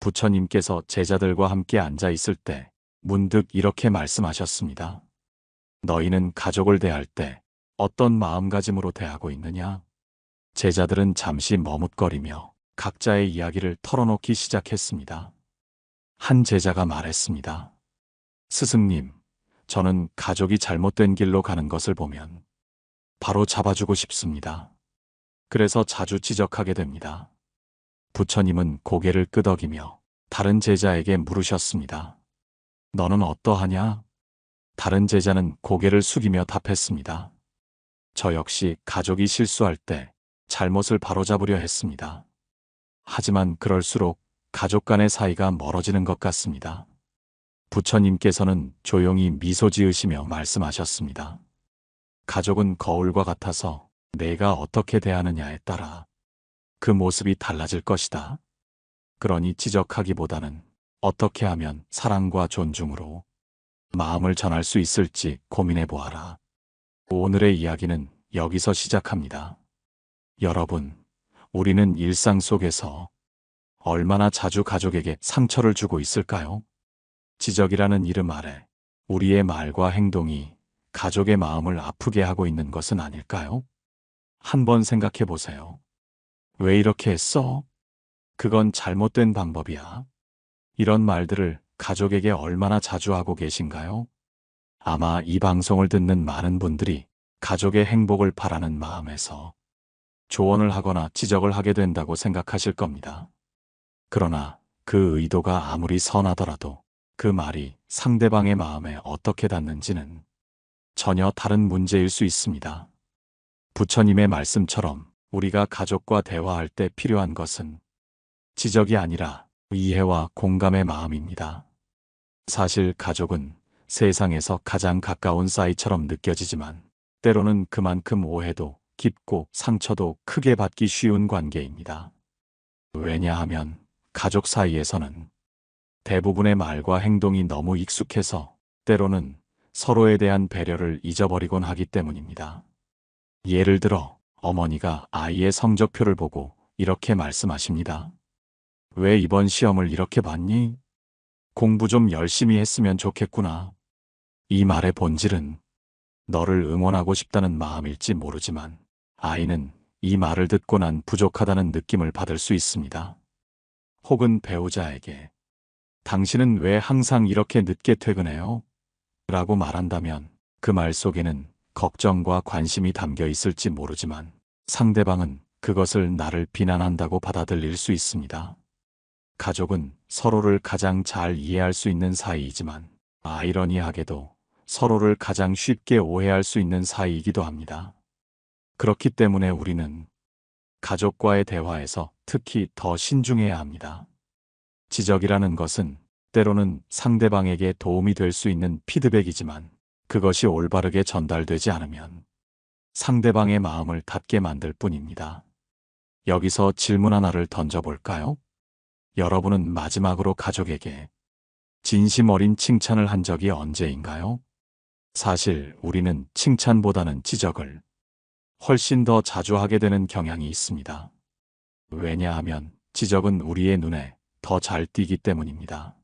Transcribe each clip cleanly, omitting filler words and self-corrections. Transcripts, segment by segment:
부처님께서 제자들과 함께 앉아 있을 때 문득 이렇게 말씀하셨습니다. 너희는 가족을 대할 때 어떤 마음가짐으로 대하고 있느냐? 제자들은 잠시 머뭇거리며 각자의 이야기를 털어놓기 시작했습니다. 한 제자가 말했습니다. 스승님, 저는 가족이 잘못된 길로 가는 것을 보면 바로 잡아주고 싶습니다. 그래서 자주 지적하게 됩니다. 부처님은 고개를 끄덕이며 다른 제자에게 물으셨습니다. 너는 어떠하냐? 다른 제자는 고개를 숙이며 답했습니다. 저 역시 가족이 실수할 때 잘못을 바로잡으려 했습니다. 하지만 그럴수록 가족 간의 사이가 멀어지는 것 같습니다. 부처님께서는 조용히 미소 지으시며 말씀하셨습니다. 가족은 거울과 같아서 내가 어떻게 대하느냐에 따라 그 모습이 달라질 것이다. 그러니 지적하기보다는 어떻게 하면 사랑과 존중으로 마음을 전할 수 있을지 고민해 보아라. 오늘의 이야기는 여기서 시작합니다. 여러분, 우리는 일상 속에서 얼마나 자주 가족에게 상처를 주고 있을까요? 지적이라는 이름 아래 우리의 말과 행동이 가족의 마음을 아프게 하고 있는 것은 아닐까요? 한번 생각해 보세요. 왜 이렇게 했어? 그건 잘못된 방법이야. 이런 말들을 가족에게 얼마나 자주 하고 계신가요? 아마 이 방송을 듣는 많은 분들이 가족의 행복을 바라는 마음에서 조언을 하거나 지적을 하게 된다고 생각하실 겁니다. 그러나 그 의도가 아무리 선하더라도 그 말이 상대방의 마음에 어떻게 닿는지는 전혀 다른 문제일 수 있습니다. 부처님의 말씀처럼 우리가 가족과 대화할 때 필요한 것은 지적이 아니라 이해와 공감의 마음입니다. 사실 가족은 세상에서 가장 가까운 사이처럼 느껴지지만 때로는 그만큼 오해도 깊고 상처도 크게 받기 쉬운 관계입니다. 왜냐하면 가족 사이에서는 대부분의 말과 행동이 너무 익숙해서 때로는 서로에 대한 배려를 잊어버리곤 하기 때문입니다. 예를 들어 어머니가 아이의 성적표를 보고 이렇게 말씀하십니다. 왜 이번 시험을 이렇게 봤니? 공부 좀 열심히 했으면 좋겠구나. 이 말의 본질은 너를 응원하고 싶다는 마음일지 모르지만 아이는 이 말을 듣고 난 부족하다는 느낌을 받을 수 있습니다. 혹은 배우자에게 당신은 왜 항상 이렇게 늦게 퇴근해요? 라고 말한다면 그 말 속에는 걱정과 관심이 담겨 있을지 모르지만 상대방은 그것을 나를 비난한다고 받아들일 수 있습니다. 가족은 서로를 가장 잘 이해할 수 있는 사이이지만 아이러니하게도 서로를 가장 쉽게 오해할 수 있는 사이이기도 합니다. 그렇기 때문에 우리는 가족과의 대화에서 특히 더 신중해야 합니다. 지적이라는 것은 때로는 상대방에게 도움이 될 수 있는 피드백이지만 그것이 올바르게 전달되지 않으면 상대방의 마음을 닫게 만들 뿐입니다. 여기서 질문 하나를 던져볼까요? 여러분은 마지막으로 가족에게 진심 어린 칭찬을 한 적이 언제인가요? 사실 우리는 칭찬보다는 지적을 훨씬 더 자주 하게 되는 경향이 있습니다. 왜냐하면 지적은 우리의 눈에 더 잘 띄기 때문입니다.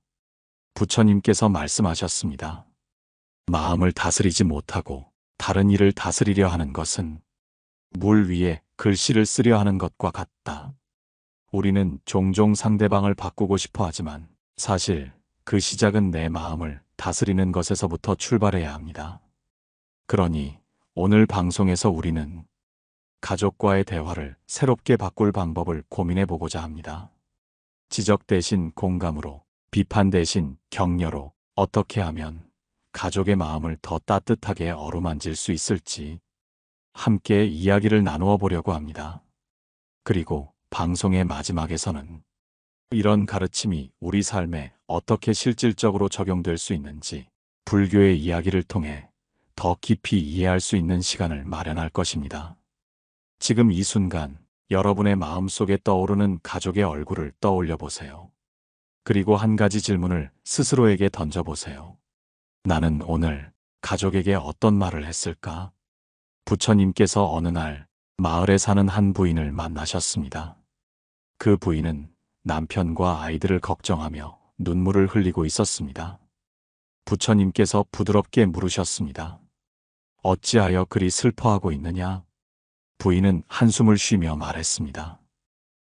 부처님께서 말씀하셨습니다. 마음을 다스리지 못하고 다른 일을 다스리려 하는 것은 물 위에 글씨를 쓰려 하는 것과 같다. 우리는 종종 상대방을 바꾸고 싶어 하지만 사실 그 시작은 내 마음을 다스리는 것에서부터 출발해야 합니다. 그러니 오늘 방송에서 우리는 가족과의 대화를 새롭게 바꿀 방법을 고민해 보고자 합니다. 지적 대신 공감으로, 비판 대신 격려로 어떻게 하면 가족의 마음을 더 따뜻하게 어루만질 수 있을지 함께 이야기를 나누어 보려고 합니다. 그리고 방송의 마지막에서는 이런 가르침이 우리 삶에 어떻게 실질적으로 적용될 수 있는지 불교의 이야기를 통해 더 깊이 이해할 수 있는 시간을 마련할 것입니다. 지금 이 순간 여러분의 마음속에 떠오르는 가족의 얼굴을 떠올려 보세요. 그리고 한 가지 질문을 스스로에게 던져보세요. 나는 오늘 가족에게 어떤 말을 했을까? 부처님께서 어느 날 마을에 사는 한 부인을 만나셨습니다. 그 부인은 남편과 아이들을 걱정하며 눈물을 흘리고 있었습니다. 부처님께서 부드럽게 물으셨습니다. 어찌하여 그리 슬퍼하고 있느냐? 부인은 한숨을 쉬며 말했습니다.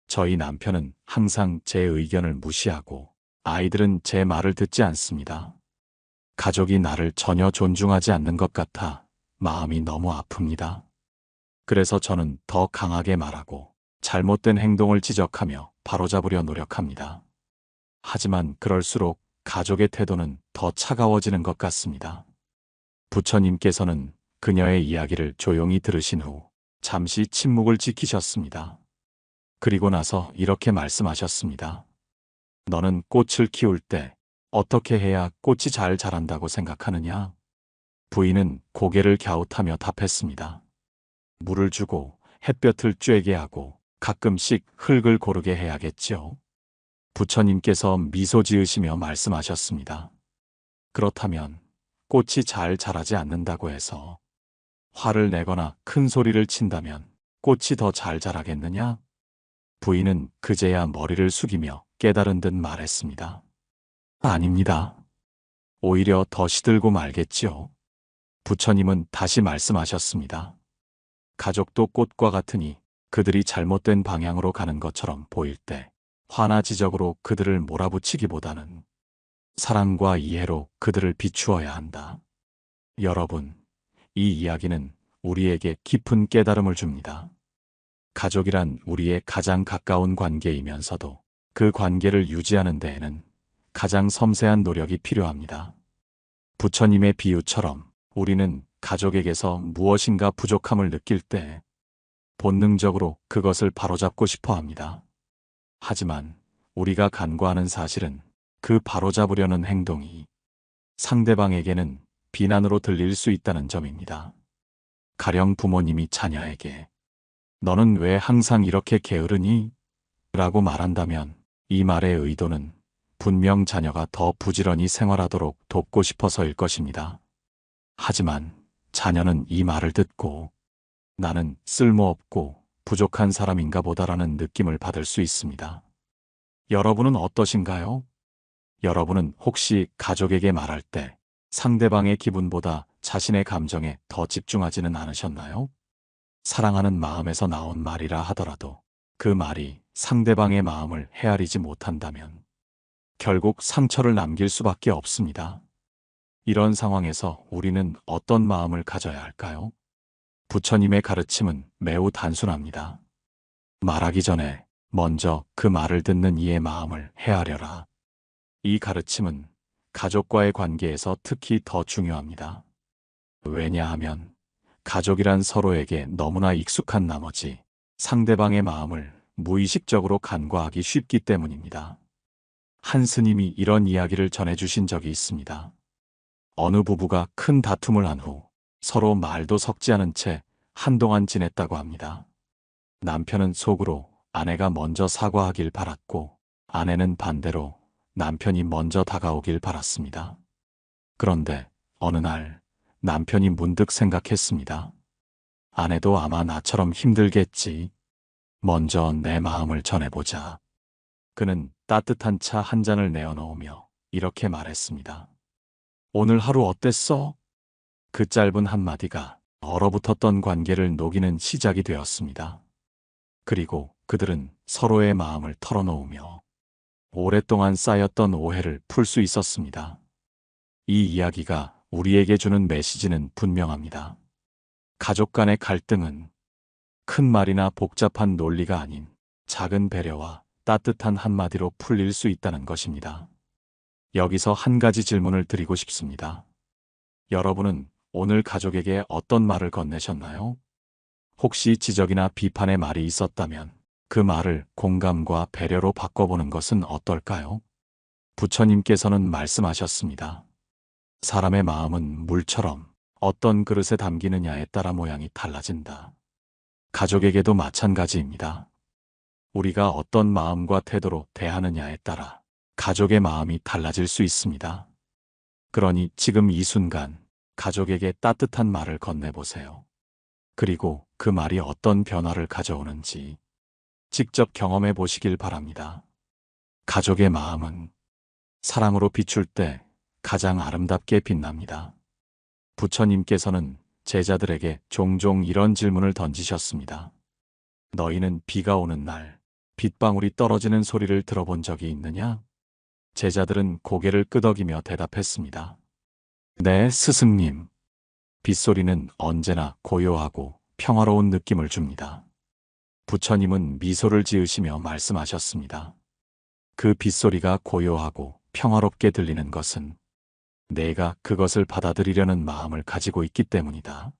저희 남편은 항상 제 의견을 무시하고 아이들은 제 말을 듣지 않습니다. 가족이 나를 전혀 존중하지 않는 것 같아 마음이 너무 아픕니다. 그래서 저는 더 강하게 말하고 잘못된 행동을 지적하며 바로잡으려 노력합니다. 하지만 그럴수록 가족의 태도는 더 차가워지는 것 같습니다. 부처님께서는 그녀의 이야기를 조용히 들으신 후 잠시 침묵을 지키셨습니다. 그리고 나서 이렇게 말씀하셨습니다. 너는 꽃을 키울 때 어떻게 해야 꽃이 잘 자란다고 생각하느냐? 부인은 고개를 갸웃하며 답했습니다. 물을 주고 햇볕을 쬐게 하고 가끔씩 흙을 고르게 해야겠죠. 부처님께서 미소 지으시며 말씀하셨습니다. 그렇다면 꽃이 잘 자라지 않는다고 해서 화를 내거나 큰 소리를 친다면 꽃이 더 잘 자라겠느냐? 부인은 그제야 머리를 숙이며 깨달은 듯 말했습니다. 아닙니다. 오히려 더 시들고 말겠지요. 부처님은 다시 말씀하셨습니다. 가족도 꽃과 같으니 그들이 잘못된 방향으로 가는 것처럼 보일 때 화나 지적으로 그들을 몰아붙이기보다는 사랑과 이해로 그들을 비추어야 한다. 여러분, 이 이야기는 우리에게 깊은 깨달음을 줍니다. 가족이란 우리의 가장 가까운 관계이면서도 그 관계를 유지하는 데에는 가장 섬세한 노력이 필요합니다. 부처님의 비유처럼 우리는 가족에게서 무엇인가 부족함을 느낄 때 본능적으로 그것을 바로잡고 싶어 합니다. 하지만 우리가 간과하는 사실은 그 바로잡으려는 행동이 상대방에게는 비난으로 들릴 수 있다는 점입니다. 가령 부모님이 자녀에게 너는 왜 항상 이렇게 게으르니? 라고 말한다면 이 말의 의도는 분명 자녀가 더 부지런히 생활하도록 돕고 싶어서일 것입니다. 하지만 자녀는 이 말을 듣고 나는 쓸모없고 부족한 사람인가 보다라는 느낌을 받을 수 있습니다. 여러분은 어떠신가요? 여러분은 혹시 가족에게 말할 때 상대방의 기분보다 자신의 감정에 더 집중하지는 않으셨나요? 사랑하는 마음에서 나온 말이라 하더라도 그 말이 상대방의 마음을 헤아리지 못한다면 결국 상처를 남길 수밖에 없습니다. 이런 상황에서 우리는 어떤 마음을 가져야 할까요? 부처님의 가르침은 매우 단순합니다. 말하기 전에 먼저 그 말을 듣는 이의 마음을 헤아려라. 이 가르침은 가족과의 관계에서 특히 더 중요합니다. 왜냐하면 가족이란 서로에게 너무나 익숙한 나머지 상대방의 마음을 무의식적으로 간과하기 쉽기 때문입니다. 한 스님이 이런 이야기를 전해주신 적이 있습니다. 어느 부부가 큰 다툼을 한 후 서로 말도 섞지 않은 채 한동안 지냈다고 합니다. 남편은 속으로 아내가 먼저 사과하길 바랐고 아내는 반대로 남편이 먼저 다가오길 바랐습니다. 그런데 어느 날 남편이 문득 생각했습니다. 아내도 아마 나처럼 힘들겠지. 먼저 내 마음을 전해보자. 그는 따뜻한 차 한 잔을 내어놓으며 이렇게 말했습니다. 오늘 하루 어땠어? 그 짧은 한마디가 얼어붙었던 관계를 녹이는 시작이 되었습니다. 그리고 그들은 서로의 마음을 털어놓으며 오랫동안 쌓였던 오해를 풀 수 있었습니다. 이 이야기가 우리에게 주는 메시지는 분명합니다. 가족 간의 갈등은 큰 말이나 복잡한 논리가 아닌 작은 배려와 따뜻한 한마디로 풀릴 수 있다는 것입니다. 여기서 한 가지 질문을 드리고 싶습니다. 여러분은 오늘 가족에게 어떤 말을 건네셨나요? 혹시 지적이나 비판의 말이 있었다면 그 말을 공감과 배려로 바꿔보는 것은 어떨까요? 부처님께서는 말씀하셨습니다. 사람의 마음은 물처럼 어떤 그릇에 담기느냐에 따라 모양이 달라진다. 가족에게도 마찬가지입니다. 우리가 어떤 마음과 태도로 대하느냐에 따라 가족의 마음이 달라질 수 있습니다. 그러니 지금 이 순간 가족에게 따뜻한 말을 건네보세요. 그리고 그 말이 어떤 변화를 가져오는지 직접 경험해 보시길 바랍니다. 가족의 마음은 사랑으로 비출 때 가장 아름답게 빛납니다. 부처님께서는 제자들에게 종종 이런 질문을 던지셨습니다. 너희는 비가 오는 날 빗방울이 떨어지는 소리를 들어본 적이 있느냐? 제자들은 고개를 끄덕이며 대답했습니다. 네, 스승님. 빗소리는 언제나 고요하고 평화로운 느낌을 줍니다. 부처님은 미소를 지으시며 말씀하셨습니다. 그 빗소리가 고요하고 평화롭게 들리는 것은 내가 그것을 받아들이려는 마음을 가지고 있기 때문이다.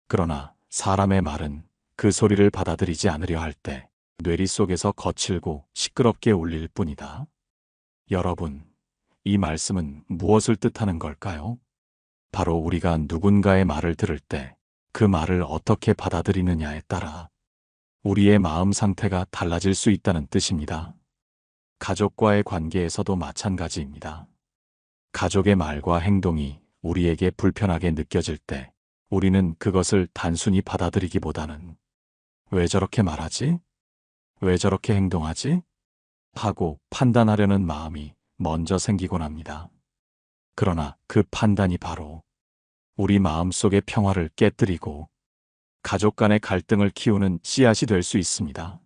그러나 사람의 말은 그 소리를 받아들이지 않으려 할 때 뇌리 속에서 거칠고 시끄럽게 울릴 뿐이다. 여러분, 이 말씀은 무엇을 뜻하는 걸까요? 바로 우리가 누군가의 말을 들을 때 그 말을 어떻게 받아들이느냐에 따라 우리의 마음 상태가 달라질 수 있다는 뜻입니다. 가족과의 관계에서도 마찬가지입니다. 가족의 말과 행동이 우리에게 불편하게 느껴질 때 우리는 그것을 단순히 받아들이기보다는 왜 저렇게 말하지? 왜 저렇게 행동하지? 하고 판단하려는 마음이 먼저 생기곤 합니다. 그러나 그 판단이 바로 우리 마음속의 평화를 깨뜨리고 가족 간의 갈등을 키우는 씨앗이 될 수 있습니다.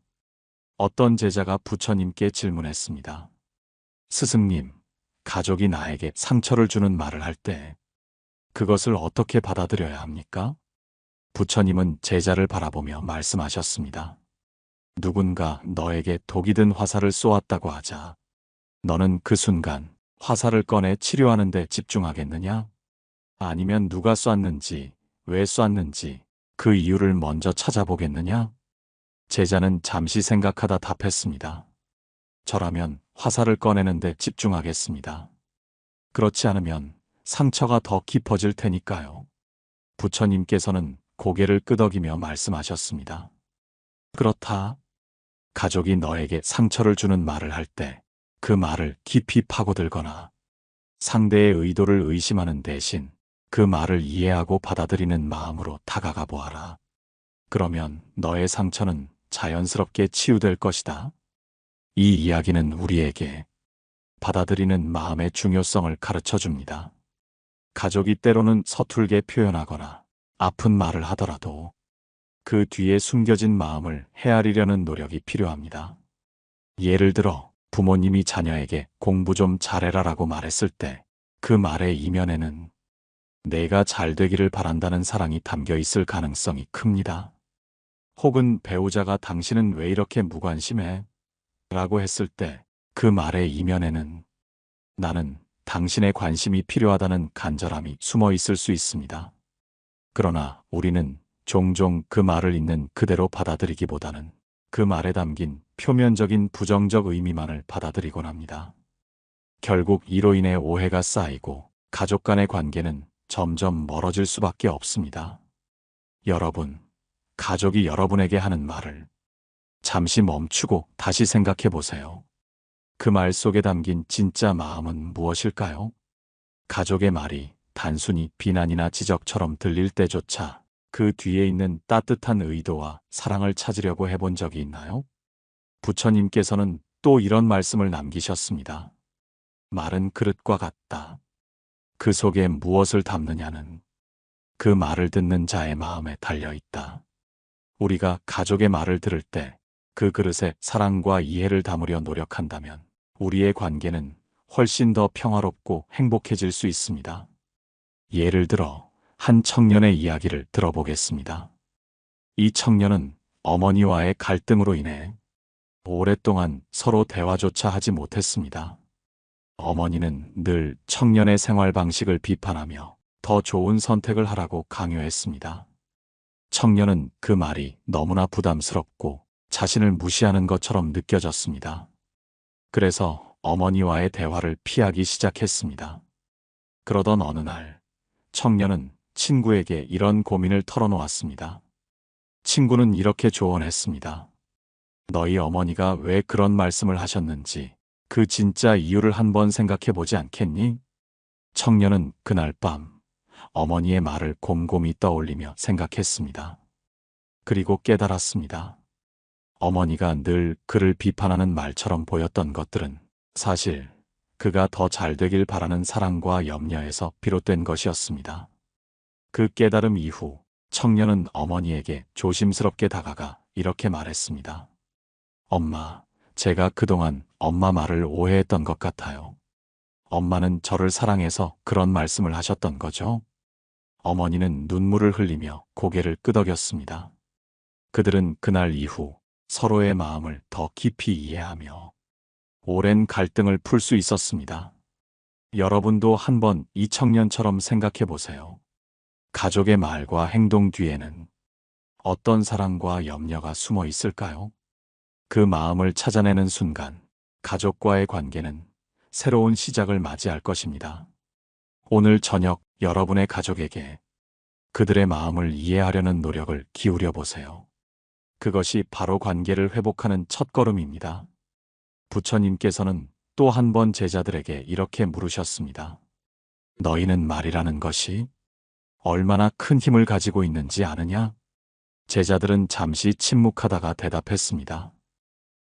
어떤 제자가 부처님께 질문했습니다. 스승님, 가족이 나에게 상처를 주는 말을 할 때 그것을 어떻게 받아들여야 합니까? 부처님은 제자를 바라보며 말씀하셨습니다. 누군가 너에게 독이 든 화살을 쏘았다고 하자 너는 그 순간 화살을 꺼내 치료하는 데 집중하겠느냐? 아니면 누가 쐈는지, 왜 쐈는지 그 이유를 먼저 찾아보겠느냐? 제자는 잠시 생각하다 답했습니다. 저라면 화살을 꺼내는 데 집중하겠습니다. 그렇지 않으면 상처가 더 깊어질 테니까요. 부처님께서는 고개를 끄덕이며 말씀하셨습니다. 그렇다. 가족이 너에게 상처를 주는 말을 할 때 그 말을 깊이 파고들거나 상대의 의도를 의심하는 대신 그 말을 이해하고 받아들이는 마음으로 다가가 보아라. 그러면 너의 상처는 자연스럽게 치유될 것이다. 이 이야기는 우리에게 받아들이는 마음의 중요성을 가르쳐 줍니다. 가족이 때로는 서툴게 표현하거나 아픈 말을 하더라도 그 뒤에 숨겨진 마음을 헤아리려는 노력이 필요합니다. 예를 들어 부모님이 자녀에게 공부 좀 잘해라라고 말했을 때 그 말의 이면에는 내가 잘 되기를 바란다는 사랑이 담겨 있을 가능성이 큽니다. 혹은 배우자가 당신은 왜 이렇게 무관심해? 라고 했을 때 그 말의 이면에는 나는 당신의 관심이 필요하다는 간절함이 숨어 있을 수 있습니다. 그러나 우리는 종종 그 말을 있는 그대로 받아들이기보다는 그 말에 담긴 표면적인 부정적 의미만을 받아들이곤 합니다. 결국 이로 인해 오해가 쌓이고 가족 간의 관계는 점점 멀어질 수밖에 없습니다. 여러분, 가족이 여러분에게 하는 말을 잠시 멈추고 다시 생각해 보세요. 그 말 속에 담긴 진짜 마음은 무엇일까요? 가족의 말이 단순히 비난이나 지적처럼 들릴 때조차 그 뒤에 있는 따뜻한 의도와 사랑을 찾으려고 해본 적이 있나요? 부처님께서는 또 이런 말씀을 남기셨습니다. 말은 그릇과 같다. 그 속에 무엇을 담느냐는 그 말을 듣는 자의 마음에 달려 있다. 우리가 가족의 말을 들을 때 그 그릇에 사랑과 이해를 담으려 노력한다면 우리의 관계는 훨씬 더 평화롭고 행복해질 수 있습니다. 예를 들어 한 청년의 이야기를 들어보겠습니다. 이 청년은 어머니와의 갈등으로 인해 오랫동안 서로 대화조차 하지 못했습니다. 어머니는 늘 청년의 생활 방식을 비판하며 더 좋은 선택을 하라고 강요했습니다. 청년은 그 말이 너무나 부담스럽고 자신을 무시하는 것처럼 느껴졌습니다. 그래서 어머니와의 대화를 피하기 시작했습니다. 그러던 어느 날, 청년은 친구에게 이런 고민을 털어놓았습니다. 친구는 이렇게 조언했습니다. 너희 어머니가 왜 그런 말씀을 하셨는지 그 진짜 이유를 한번 생각해 보지 않겠니? 청년은 그날 밤 어머니의 말을 곰곰이 떠올리며 생각했습니다. 그리고 깨달았습니다. 어머니가 늘 그를 비판하는 말처럼 보였던 것들은 사실 그가 더 잘 되길 바라는 사랑과 염려에서 비롯된 것이었습니다. 그 깨달음 이후 청년은 어머니에게 조심스럽게 다가가 이렇게 말했습니다. 엄마, 제가 그동안 엄마 말을 오해했던 것 같아요. 엄마는 저를 사랑해서 그런 말씀을 하셨던 거죠? 어머니는 눈물을 흘리며 고개를 끄덕였습니다. 그들은 그날 이후 서로의 마음을 더 깊이 이해하며 오랜 갈등을 풀 수 있었습니다. 여러분도 한번 이 청년처럼 생각해 보세요. 가족의 말과 행동 뒤에는 어떤 사랑과 염려가 숨어 있을까요? 그 마음을 찾아내는 순간 가족과의 관계는 새로운 시작을 맞이할 것입니다. 오늘 저녁 여러분의 가족에게 그들의 마음을 이해하려는 노력을 기울여 보세요. 그것이 바로 관계를 회복하는 첫걸음입니다. 부처님께서는 또 한 번 제자들에게 이렇게 물으셨습니다. 너희는 말이라는 것이 얼마나 큰 힘을 가지고 있는지 아느냐? 제자들은 잠시 침묵하다가 대답했습니다.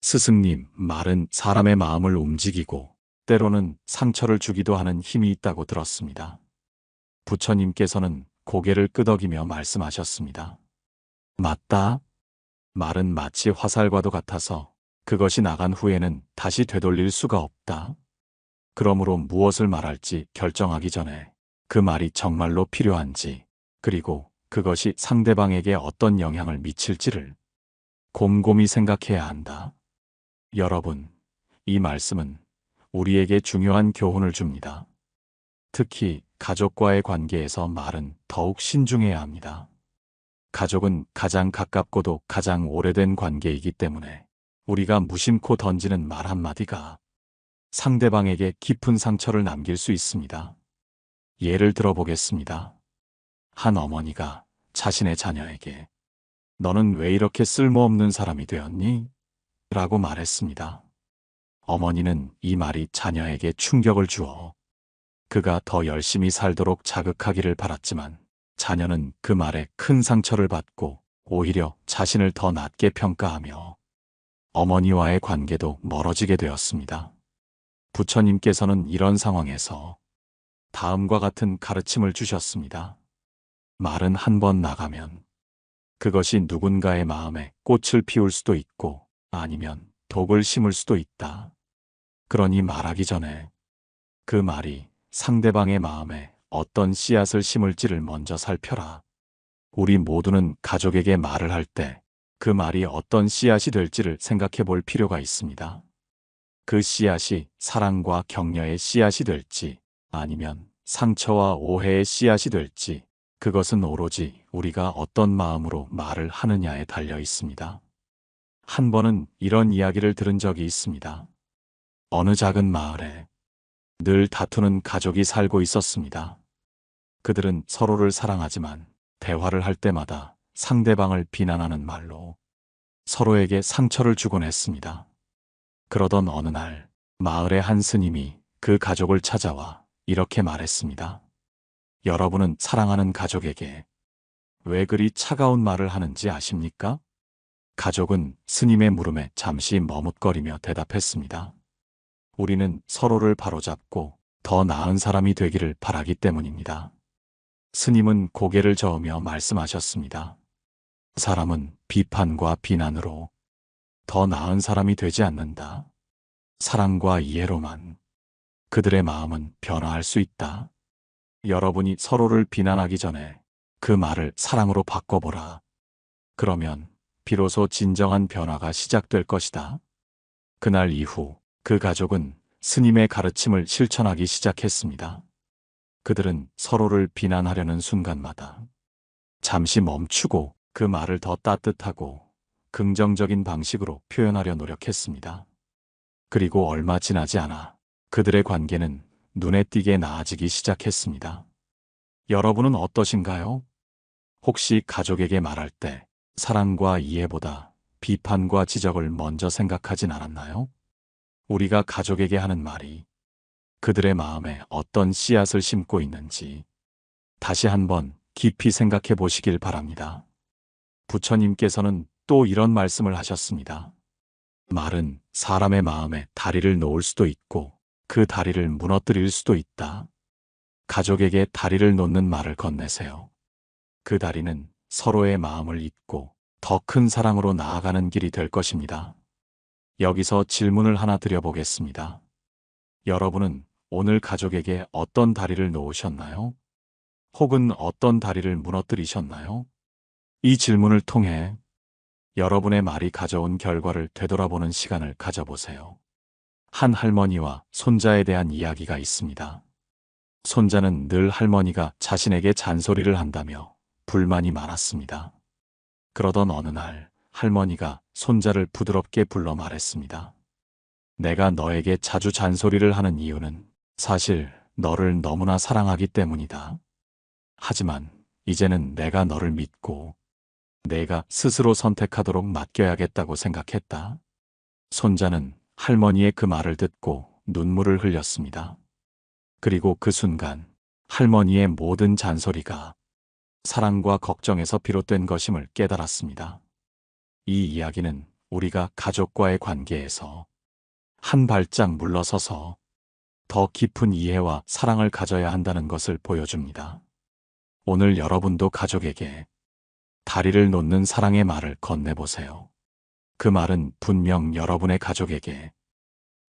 스승님, 말은 사람의 마음을 움직이고 때로는 상처를 주기도 하는 힘이 있다고 들었습니다. 부처님께서는 고개를 끄덕이며 말씀하셨습니다. 맞다. 말은 마치 화살과도 같아서 그것이 나간 후에는 다시 되돌릴 수가 없다. 그러므로 무엇을 말할지 결정하기 전에 그 말이 정말로 필요한지, 그리고 그것이 상대방에게 어떤 영향을 미칠지를 곰곰이 생각해야 한다. 여러분, 이 말씀은 우리에게 중요한 교훈을 줍니다. 특히 가족과의 관계에서 말은 더욱 신중해야 합니다. 가족은 가장 가깝고도 가장 오래된 관계이기 때문에 우리가 무심코 던지는 말 한마디가 상대방에게 깊은 상처를 남길 수 있습니다. 예를 들어보겠습니다. 한 어머니가 자신의 자녀에게 너는 왜 이렇게 쓸모없는 사람이 되었니? 라고 말했습니다. 어머니는 이 말이 자녀에게 충격을 주어 그가 더 열심히 살도록 자극하기를 바랐지만 자녀는 그 말에 큰 상처를 받고 오히려 자신을 더 낮게 평가하며 어머니와의 관계도 멀어지게 되었습니다. 부처님께서는 이런 상황에서 다음과 같은 가르침을 주셨습니다. 말은 한 번 나가면 그것이 누군가의 마음에 꽃을 피울 수도 있고 아니면 독을 심을 수도 있다. 그러니 말하기 전에 그 말이 상대방의 마음에 어떤 씨앗을 심을지를 먼저 살펴라. 우리 모두는 가족에게 말을 할 때 그 말이 어떤 씨앗이 될지를 생각해 볼 필요가 있습니다. 그 씨앗이 사랑과 격려의 씨앗이 될지 아니면 상처와 오해의 씨앗이 될지 그것은 오로지 우리가 어떤 마음으로 말을 하느냐에 달려 있습니다. 한 번은 이런 이야기를 들은 적이 있습니다. 어느 작은 마을에 늘 다투는 가족이 살고 있었습니다. 그들은 서로를 사랑하지만 대화를 할 때마다 상대방을 비난하는 말로 서로에게 상처를 주곤 했습니다. 그러던 어느 날 마을의 한 스님이 그 가족을 찾아와 이렇게 말했습니다. 여러분은 사랑하는 가족에게 왜 그리 차가운 말을 하는지 아십니까? 가족은 스님의 물음에 잠시 머뭇거리며 대답했습니다. 우리는 서로를 바로잡고 더 나은 사람이 되기를 바라기 때문입니다. 스님은 고개를 저으며 말씀하셨습니다. 사람은 비판과 비난으로 더 나은 사람이 되지 않는다. 사랑과 이해로만 그들의 마음은 변화할 수 있다. 여러분이 서로를 비난하기 전에 그 말을 사랑으로 바꿔보라. 그러면 비로소 진정한 변화가 시작될 것이다. 그날 이후 그 가족은 스님의 가르침을 실천하기 시작했습니다. 그들은 서로를 비난하려는 순간마다 잠시 멈추고 그 말을 더 따뜻하고 긍정적인 방식으로 표현하려 노력했습니다. 그리고 얼마 지나지 않아 그들의 관계는 눈에 띄게 나아지기 시작했습니다. 여러분은 어떠신가요? 혹시 가족에게 말할 때 사랑과 이해보다 비판과 지적을 먼저 생각하진 않았나요? 우리가 가족에게 하는 말이 그들의 마음에 어떤 씨앗을 심고 있는지 다시 한번 깊이 생각해 보시길 바랍니다. 부처님께서는 또 이런 말씀을 하셨습니다. 말은 사람의 마음에 다리를 놓을 수도 있고 그 다리를 무너뜨릴 수도 있다. 가족에게 다리를 놓는 말을 건네세요. 그 다리는 서로의 마음을 잇고 더 큰 사랑으로 나아가는 길이 될 것입니다. 여기서 질문을 하나 드려보겠습니다. 여러분은 오늘 가족에게 어떤 다리를 놓으셨나요? 혹은 어떤 다리를 무너뜨리셨나요? 이 질문을 통해 여러분의 말이 가져온 결과를 되돌아보는 시간을 가져보세요. 한 할머니와 손자에 대한 이야기가 있습니다. 손자는 늘 할머니가 자신에게 잔소리를 한다며 불만이 많았습니다. 그러던 어느 날 할머니가 손자를 부드럽게 불러 말했습니다. 내가 너에게 자주 잔소리를 하는 이유는 사실 너를 너무나 사랑하기 때문이다. 하지만 이제는 내가 너를 믿고 내가 스스로 선택하도록 맡겨야겠다고 생각했다. 손자는 할머니의 그 말을 듣고 눈물을 흘렸습니다. 그리고 그 순간 할머니의 모든 잔소리가 사랑과 걱정에서 비롯된 것임을 깨달았습니다. 이 이야기는 우리가 가족과의 관계에서 한 발짝 물러서서 더 깊은 이해와 사랑을 가져야 한다는 것을 보여줍니다. 오늘 여러분도 가족에게 다리를 놓는 사랑의 말을 건네보세요. 그 말은 분명 여러분의 가족에게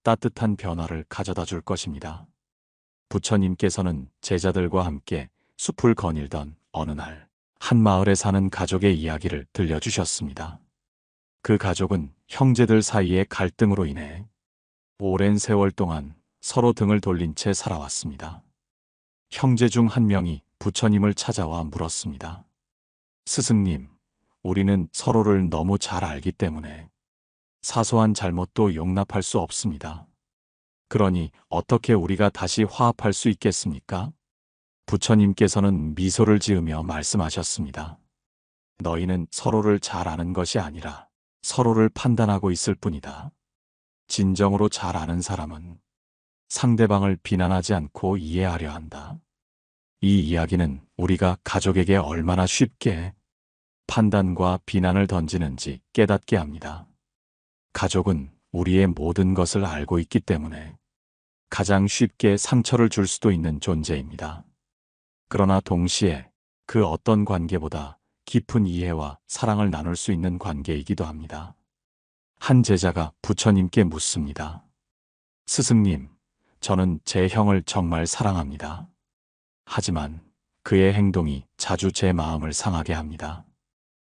따뜻한 변화를 가져다 줄 것입니다. 부처님께서는 제자들과 함께 숲을 거닐던 어느 날, 한 마을에 사는 가족의 이야기를 들려주셨습니다. 그 가족은 형제들 사이의 갈등으로 인해 오랜 세월 동안 서로 등을 돌린 채 살아왔습니다. 형제 중 한 명이 부처님을 찾아와 물었습니다. 스승님, 우리는 서로를 너무 잘 알기 때문에 사소한 잘못도 용납할 수 없습니다. 그러니 어떻게 우리가 다시 화합할 수 있겠습니까? 부처님께서는 미소를 지으며 말씀하셨습니다. 너희는 서로를 잘 아는 것이 아니라 서로를 판단하고 있을 뿐이다. 진정으로 잘 아는 사람은 상대방을 비난하지 않고 이해하려 한다. 이 이야기는 우리가 가족에게 얼마나 쉽게 판단과 비난을 던지는지 깨닫게 합니다. 가족은 우리의 모든 것을 알고 있기 때문에 가장 쉽게 상처를 줄 수도 있는 존재입니다. 그러나 동시에 그 어떤 관계보다 깊은 이해와 사랑을 나눌 수 있는 관계이기도 합니다. 한 제자가 부처님께 묻습니다. 스승님, 저는 제 형을 정말 사랑합니다. 하지만 그의 행동이 자주 제 마음을 상하게 합니다.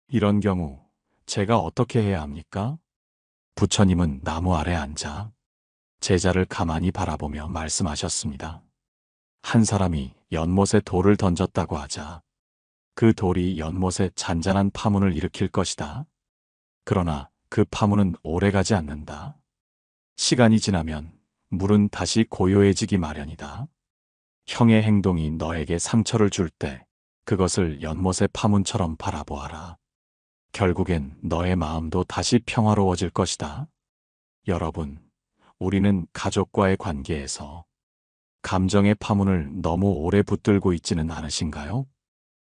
이런 경우 제가 어떻게 해야 합니까? 부처님은 나무 아래 앉아 제자를 가만히 바라보며 말씀하셨습니다. 한 사람이 연못에 돌을 던졌다고 하자 그 돌이 연못에 잔잔한 파문을 일으킬 것이다. 그러나 그 파문은 오래가지 않는다. 시간이 지나면 물은 다시 고요해지기 마련이다. 형의 행동이 너에게 상처를 줄 때 그것을 연못의 파문처럼 바라보아라. 결국엔 너의 마음도 다시 평화로워질 것이다. 여러분, 우리는 가족과의 관계에서 감정의 파문을 너무 오래 붙들고 있지는 않으신가요?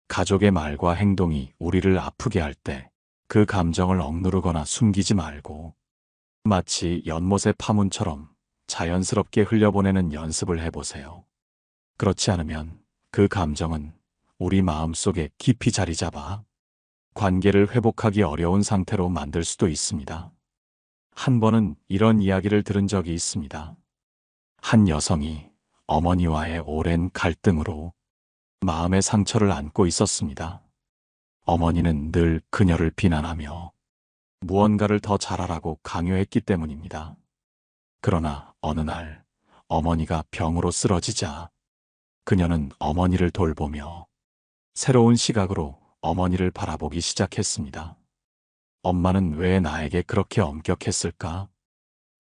가족의 말과 행동이 우리를 아프게 할 때 그 감정을 억누르거나 숨기지 말고 마치 연못의 파문처럼 자연스럽게 흘려보내는 연습을 해보세요. 그렇지 않으면 그 감정은 우리 마음속에 깊이 자리 잡아 관계를 회복하기 어려운 상태로 만들 수도 있습니다. 한 번은 이런 이야기를 들은 적이 있습니다. 한 여성이 어머니와의 오랜 갈등으로 마음의 상처를 안고 있었습니다. 어머니는 늘 그녀를 비난하며 무언가를 더 잘하라고 강요했기 때문입니다. 그러나 어느 날 어머니가 병으로 쓰러지자 그녀는 어머니를 돌보며 새로운 시각으로 어머니를 바라보기 시작했습니다. 엄마는 왜 나에게 그렇게 엄격했을까?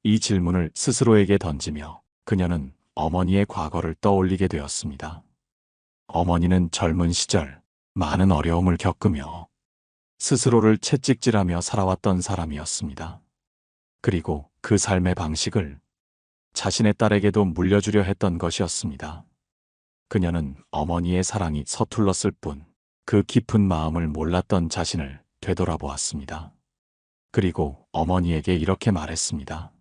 이 질문을 스스로에게 던지며 그녀는 어머니의 과거를 떠올리게 되었습니다. 어머니는 젊은 시절 많은 어려움을 겪으며 스스로를 채찍질하며 살아왔던 사람이었습니다. 그리고 그 삶의 방식을 자신의 딸에게도 물려주려 했던 것이었습니다. 그녀는 어머니의 사랑이 서툴렀을 뿐 그 깊은 마음을 몰랐던 자신을 되돌아보았습니다. 그리고 어머니에게 이렇게 말했습니다.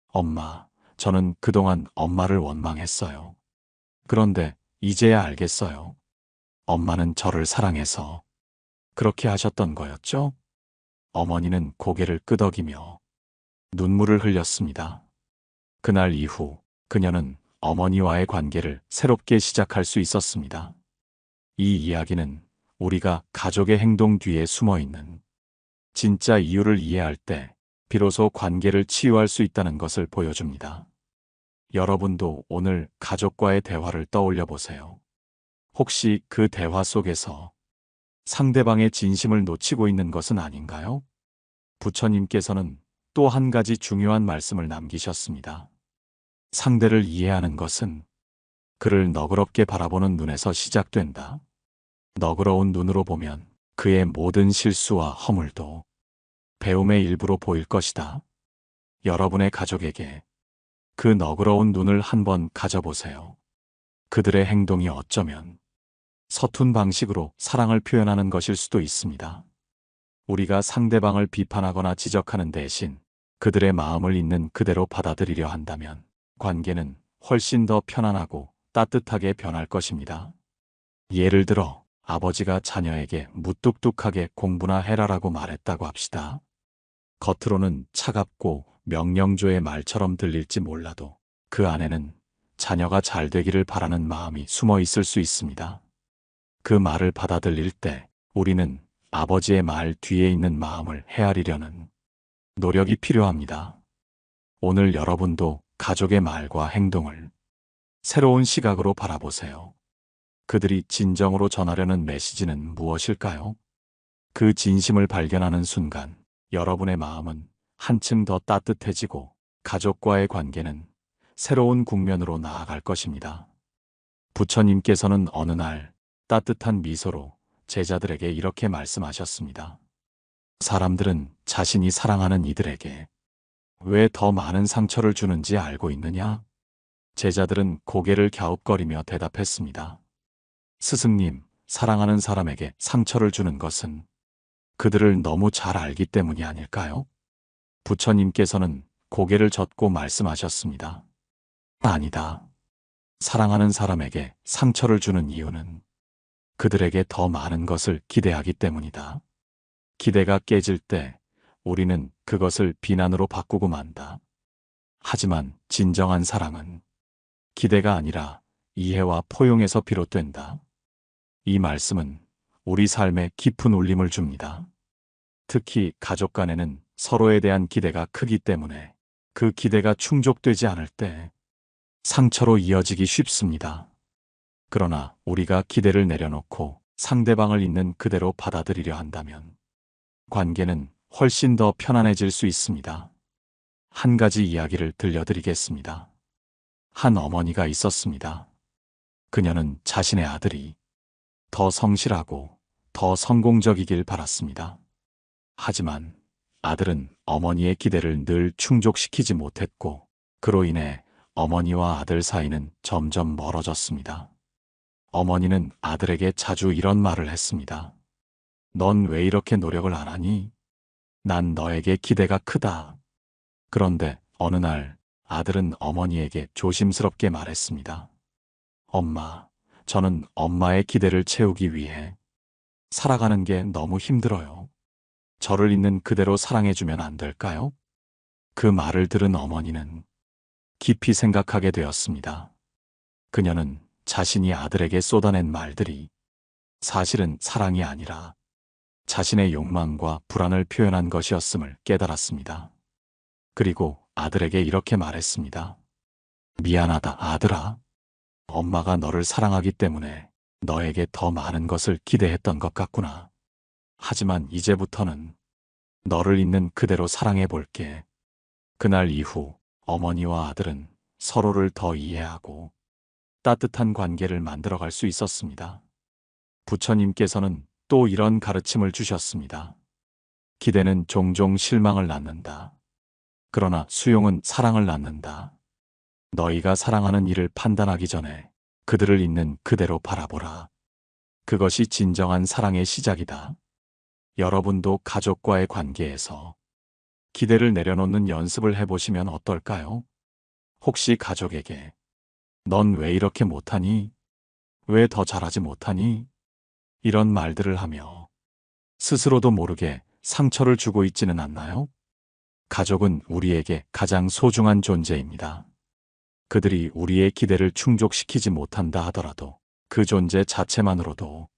엄마, 저는 그동안 엄마를 원망했어요. 그런데 이제야 알겠어요. 엄마는 저를 사랑해서 그렇게 하셨던 거였죠? 어머니는 고개를 끄덕이며 눈물을 흘렸습니다. 그날 이후 그녀는 어머니와의 관계를 새롭게 시작할 수 있었습니다. 이 이야기는 우리가 가족의 행동 뒤에 숨어 있는 진짜 이유를 이해할 때 비로소 관계를 치유할 수 있다는 것을 보여줍니다. 여러분도 오늘 가족과의 대화를 떠올려 보세요. 혹시 그 대화 속에서 상대방의 진심을 놓치고 있는 것은 아닌가요? 부처님께서는 또 한 가지 중요한 말씀을 남기셨습니다. 상대를 이해하는 것은 그를 너그럽게 바라보는 눈에서 시작된다. 너그러운 눈으로 보면 그의 모든 실수와 허물도 배움의 일부로 보일 것이다. 여러분의 가족에게 그 너그러운 눈을 한번 가져보세요. 그들의 행동이 어쩌면 서툰 방식으로 사랑을 표현하는 것일 수도 있습니다. 우리가 상대방을 비판하거나 지적하는 대신 그들의 마음을 있는 그대로 받아들이려 한다면 관계는 훨씬 더 편안하고 따뜻하게 변할 것입니다. 예를 들어 아버지가 자녀에게 무뚝뚝하게 공부나 해라라고 말했다고 합시다. 겉으로는 차갑고 명령조의 말처럼 들릴지 몰라도 그 안에는 자녀가 잘 되기를 바라는 마음이 숨어 있을 수 있습니다. 그 말을 받아들일 때 우리는 아버지의 말 뒤에 있는 마음을 헤아리려는 노력이 필요합니다. 오늘 여러분도 가족의 말과 행동을 새로운 시각으로 바라보세요. 그들이 진정으로 전하려는 메시지는 무엇일까요? 그 진심을 발견하는 순간 여러분의 마음은 한층 더 따뜻해지고 가족과의 관계는 새로운 국면으로 나아갈 것입니다. 부처님께서는 어느 날 따뜻한 미소로 제자들에게 이렇게 말씀하셨습니다. 사람들은 자신이 사랑하는 이들에게 왜 더 많은 상처를 주는지 알고 있느냐? 제자들은 고개를 갸웃거리며 대답했습니다. 스승님, 사랑하는 사람에게 상처를 주는 것은 그들을 너무 잘 알기 때문이 아닐까요? 부처님께서는 고개를 젓고 말씀하셨습니다. 아니다. 사랑하는 사람에게 상처를 주는 이유는 그들에게 더 많은 것을 기대하기 때문이다. 기대가 깨질 때 우리는 그것을 비난으로 바꾸고 만다. 하지만 진정한 사랑은 기대가 아니라 이해와 포용에서 비롯된다. 이 말씀은 우리 삶에 깊은 울림을 줍니다. 특히 가족 간에는 서로에 대한 기대가 크기 때문에 그 기대가 충족되지 않을 때 상처로 이어지기 쉽습니다. 그러나 우리가 기대를 내려놓고 상대방을 있는 그대로 받아들이려 한다면 관계는 훨씬 더 편안해질 수 있습니다. 한 가지 이야기를 들려드리겠습니다. 한 어머니가 있었습니다. 그녀는 자신의 아들이 더 성실하고 더 성공적이길 바랐습니다. 하지만 아들은 어머니의 기대를 늘 충족시키지 못했고 그로 인해 어머니와 아들 사이는 점점 멀어졌습니다. 어머니는 아들에게 자주 이런 말을 했습니다. 넌 왜 이렇게 노력을 안 하니? 난 너에게 기대가 크다. 그런데 어느 날 아들은 어머니에게 조심스럽게 말했습니다. 엄마, 저는 엄마의 기대를 채우기 위해 살아가는 게 너무 힘들어요. 저를 있는 그대로 사랑해주면 안 될까요? 그 말을 들은 어머니는 깊이 생각하게 되었습니다. 그녀는 자신이 아들에게 쏟아낸 말들이 사실은 사랑이 아니라 자신의 욕망과 불안을 표현한 것이었음을 깨달았습니다. 그리고 아들에게 이렇게 말했습니다. 미안하다, 아들아. 엄마가 너를 사랑하기 때문에 너에게 더 많은 것을 기대했던 것 같구나. 하지만 이제부터는 너를 있는 그대로 사랑해 볼게. 그날 이후 어머니와 아들은 서로를 더 이해하고 따뜻한 관계를 만들어갈 수 있었습니다. 부처님께서는 또 이런 가르침을 주셨습니다. 기대는 종종 실망을 낳는다. 그러나 수용은 사랑을 낳는다. 너희가 사랑하는 이를 판단하기 전에 그들을 있는 그대로 바라보라. 그것이 진정한 사랑의 시작이다. 여러분도 가족과의 관계에서 기대를 내려놓는 연습을 해보시면 어떨까요? 혹시 가족에게 넌 왜 이렇게 못하니? 왜 더 잘하지 못하니? 이런 말들을 하며 스스로도 모르게 상처를 주고 있지는 않나요? 가족은 우리에게 가장 소중한 존재입니다. 그들이 우리의 기대를 충족시키지 못한다 하더라도 그 존재 자체만으로도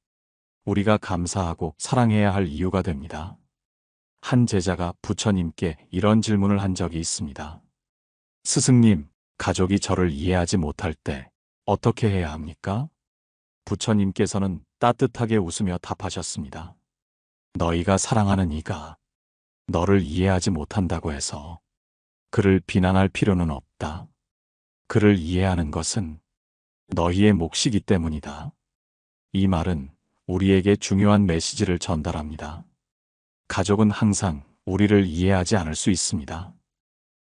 우리가 감사하고 사랑해야 할 이유가 됩니다. 한 제자가 부처님께 이런 질문을 한 적이 있습니다. 스승님, 가족이 저를 이해하지 못할 때 어떻게 해야 합니까? 부처님께서는 따뜻하게 웃으며 답하셨습니다. 너희가 사랑하는 이가 너를 이해하지 못한다고 해서 그를 비난할 필요는 없다. 그를 이해하는 것은 너희의 몫이기 때문이다. 이 말은 우리에게 중요한 메시지를 전달합니다. 가족은 항상 우리를 이해하지 않을 수 있습니다.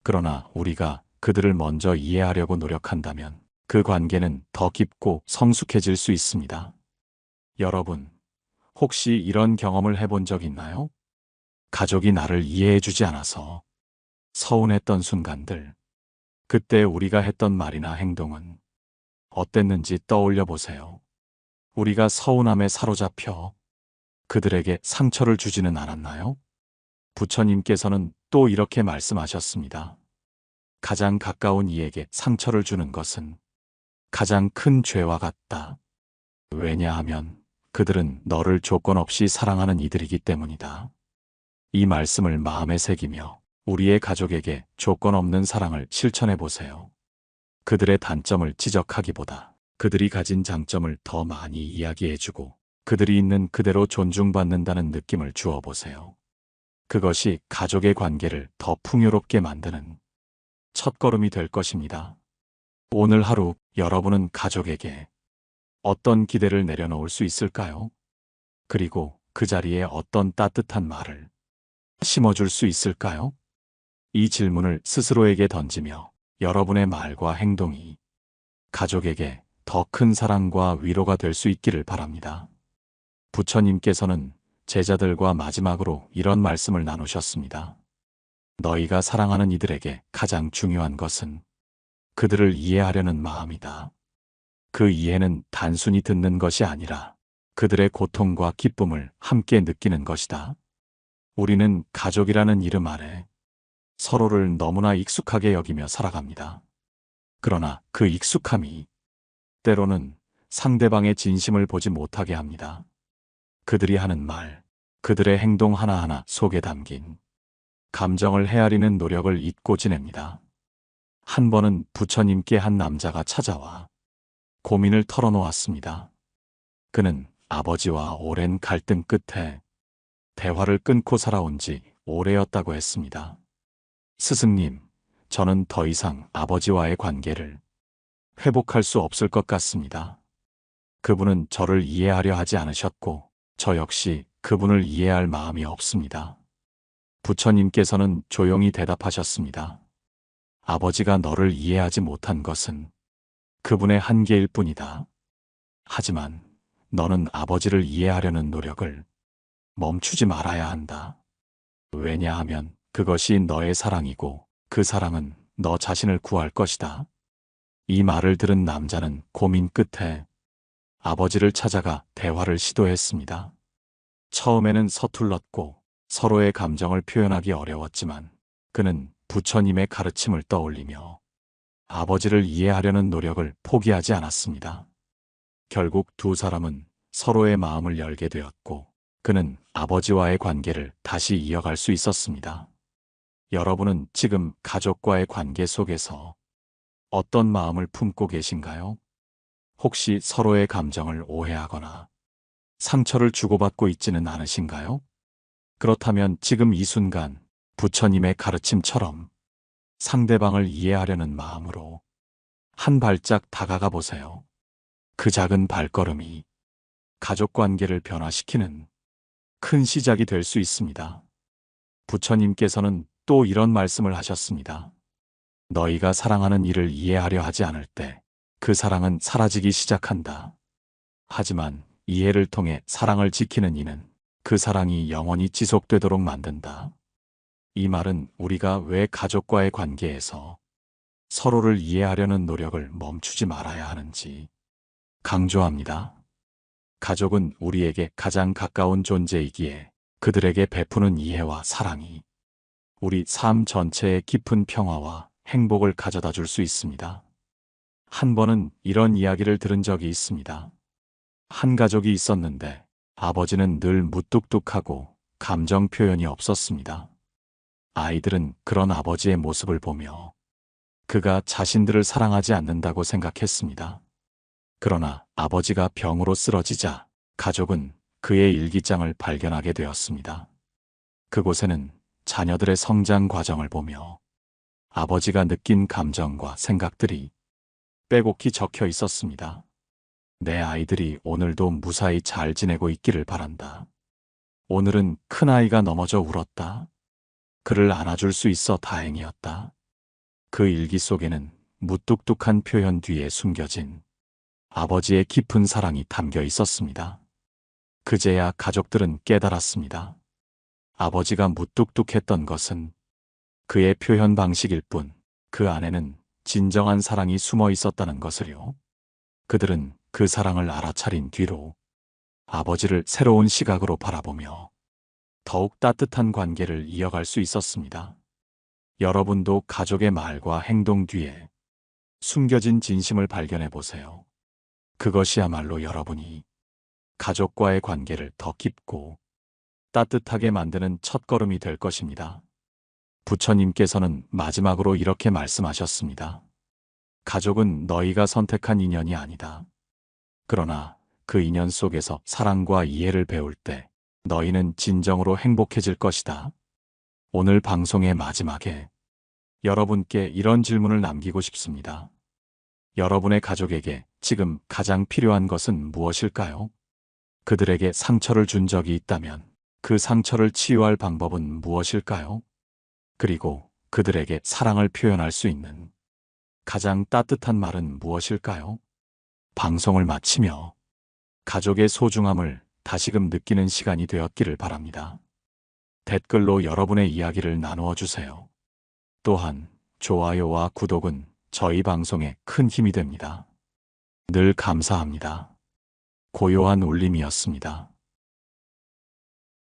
그러나 우리가 그들을 먼저 이해하려고 노력한다면 그 관계는 더 깊고 성숙해질 수 있습니다. 여러분, 혹시 이런 경험을 해본 적 있나요? 가족이 나를 이해해주지 않아서 서운했던 순간들, 그때 우리가 했던 말이나 행동은 어땠는지 떠올려 보세요. 우리가 서운함에 사로잡혀 그들에게 상처를 주지는 않았나요? 부처님께서는 또 이렇게 말씀하셨습니다. 가장 가까운 이에게 상처를 주는 것은 가장 큰 죄와 같다. 왜냐하면 그들은 너를 조건 없이 사랑하는 이들이기 때문이다. 이 말씀을 마음에 새기며 우리의 가족에게 조건 없는 사랑을 실천해 보세요. 그들의 단점을 지적하기보다 그들이 가진 장점을 더 많이 이야기해주고 그들이 있는 그대로 존중받는다는 느낌을 주어 보세요. 그것이 가족의 관계를 더 풍요롭게 만드는 첫걸음이 될 것입니다. 오늘 하루 여러분은 가족에게 어떤 기대를 내려놓을 수 있을까요? 그리고 그 자리에 어떤 따뜻한 말을 심어줄 수 있을까요? 이 질문을 스스로에게 던지며 여러분의 말과 행동이 가족에게 더 큰 사랑과 위로가 될 수 있기를 바랍니다. 부처님께서는 제자들과 마지막으로 이런 말씀을 나누셨습니다. 너희가 사랑하는 이들에게 가장 중요한 것은 그들을 이해하려는 마음이다. 그 이해는 단순히 듣는 것이 아니라 그들의 고통과 기쁨을 함께 느끼는 것이다. 우리는 가족이라는 이름 아래 서로를 너무나 익숙하게 여기며 살아갑니다. 그러나 그 익숙함이 때로는 상대방의 진심을 보지 못하게 합니다. 그들이 하는 말, 그들의 행동 하나하나 속에 담긴 감정을 헤아리는 노력을 잊고 지냅니다. 한 번은 부처님께 한 남자가 찾아와 고민을 털어놓았습니다. 그는 아버지와 오랜 갈등 끝에 대화를 끊고 살아온 지 오래였다고 했습니다. 스승님, 저는 더 이상 아버지와의 관계를 회복할 수 없을 것 같습니다. 그분은 저를 이해하려 하지 않으셨고, 저 역시 그분을 이해할 마음이 없습니다. 부처님께서는 조용히 대답하셨습니다. 아버지가 너를 이해하지 못한 것은 그분의 한계일 뿐이다. 하지만 너는 아버지를 이해하려는 노력을 멈추지 말아야 한다. 왜냐하면 그것이 너의 사랑이고 그 사랑은 너 자신을 구할 것이다. 이 말을 들은 남자는 고민 끝에 아버지를 찾아가 대화를 시도했습니다. 처음에는 서툴렀고 서로의 감정을 표현하기 어려웠지만 그는 부처님의 가르침을 떠올리며 아버지를 이해하려는 노력을 포기하지 않았습니다. 결국 두 사람은 서로의 마음을 열게 되었고 그는 아버지와의 관계를 다시 이어갈 수 있었습니다. 여러분은 지금 가족과의 관계 속에서 어떤 마음을 품고 계신가요? 혹시 서로의 감정을 오해하거나 상처를 주고받고 있지는 않으신가요? 그렇다면 지금 이 순간 부처님의 가르침처럼 상대방을 이해하려는 마음으로 한 발짝 다가가 보세요. 그 작은 발걸음이 가족 관계를 변화시키는 큰 시작이 될 수 있습니다. 부처님께서는 또 이런 말씀을 하셨습니다. 너희가 사랑하는 이를 이해하려 하지 않을 때 그 사랑은 사라지기 시작한다. 하지만 이해를 통해 사랑을 지키는 이는 그 사랑이 영원히 지속되도록 만든다. 이 말은 우리가 왜 가족과의 관계에서 서로를 이해하려는 노력을 멈추지 말아야 하는지 강조합니다. 가족은 우리에게 가장 가까운 존재이기에 그들에게 베푸는 이해와 사랑이 우리 삶 전체에 깊은 평화와 행복을 가져다 줄 수 있습니다. 한 번은 이런 이야기를 들은 적이 있습니다. 한 가족이 있었는데 아버지는 늘 무뚝뚝하고 감정 표현이 없었습니다. 아이들은 그런 아버지의 모습을 보며 그가 자신들을 사랑하지 않는다고 생각했습니다. 그러나 아버지가 병으로 쓰러지자 가족은 그의 일기장을 발견하게 되었습니다. 그곳에는 자녀들의 성장 과정을 보며 아버지가 느낀 감정과 생각들이 빼곡히 적혀 있었습니다. 내 아이들이 오늘도 무사히 잘 지내고 있기를 바란다. 오늘은 큰아이가 넘어져 울었다. 그를 안아줄 수 있어 다행이었다. 그 일기 속에는 무뚝뚝한 표현 뒤에 숨겨진 아버지의 깊은 사랑이 담겨 있었습니다. 그제야 가족들은 깨달았습니다. 아버지가 무뚝뚝했던 것은 그의 표현 방식일 뿐 그 안에는 진정한 사랑이 숨어 있었다는 것을요. 그들은 그 사랑을 알아차린 뒤로 아버지를 새로운 시각으로 바라보며 더욱 따뜻한 관계를 이어갈 수 있었습니다. 여러분도 가족의 말과 행동 뒤에 숨겨진 진심을 발견해 보세요. 그것이야말로 여러분이 가족과의 관계를 더 깊고 따뜻하게 만드는 첫걸음이 될 것입니다. 부처님께서는 마지막으로 이렇게 말씀하셨습니다. 가족은 너희가 선택한 인연이 아니다. 그러나 그 인연 속에서 사랑과 이해를 배울 때 너희는 진정으로 행복해질 것이다. 오늘 방송의 마지막에 여러분께 이런 질문을 남기고 싶습니다. 여러분의 가족에게 지금 가장 필요한 것은 무엇일까요? 그들에게 상처를 준 적이 있다면 그 상처를 치유할 방법은 무엇일까요? 그리고 그들에게 사랑을 표현할 수 있는 가장 따뜻한 말은 무엇일까요? 방송을 마치며 가족의 소중함을 다시금 느끼는 시간이 되었기를 바랍니다. 댓글로 여러분의 이야기를 나누어 주세요. 또한 좋아요와 구독은 저희 방송에 큰 힘이 됩니다. 늘 감사합니다. 고요한 울림이었습니다.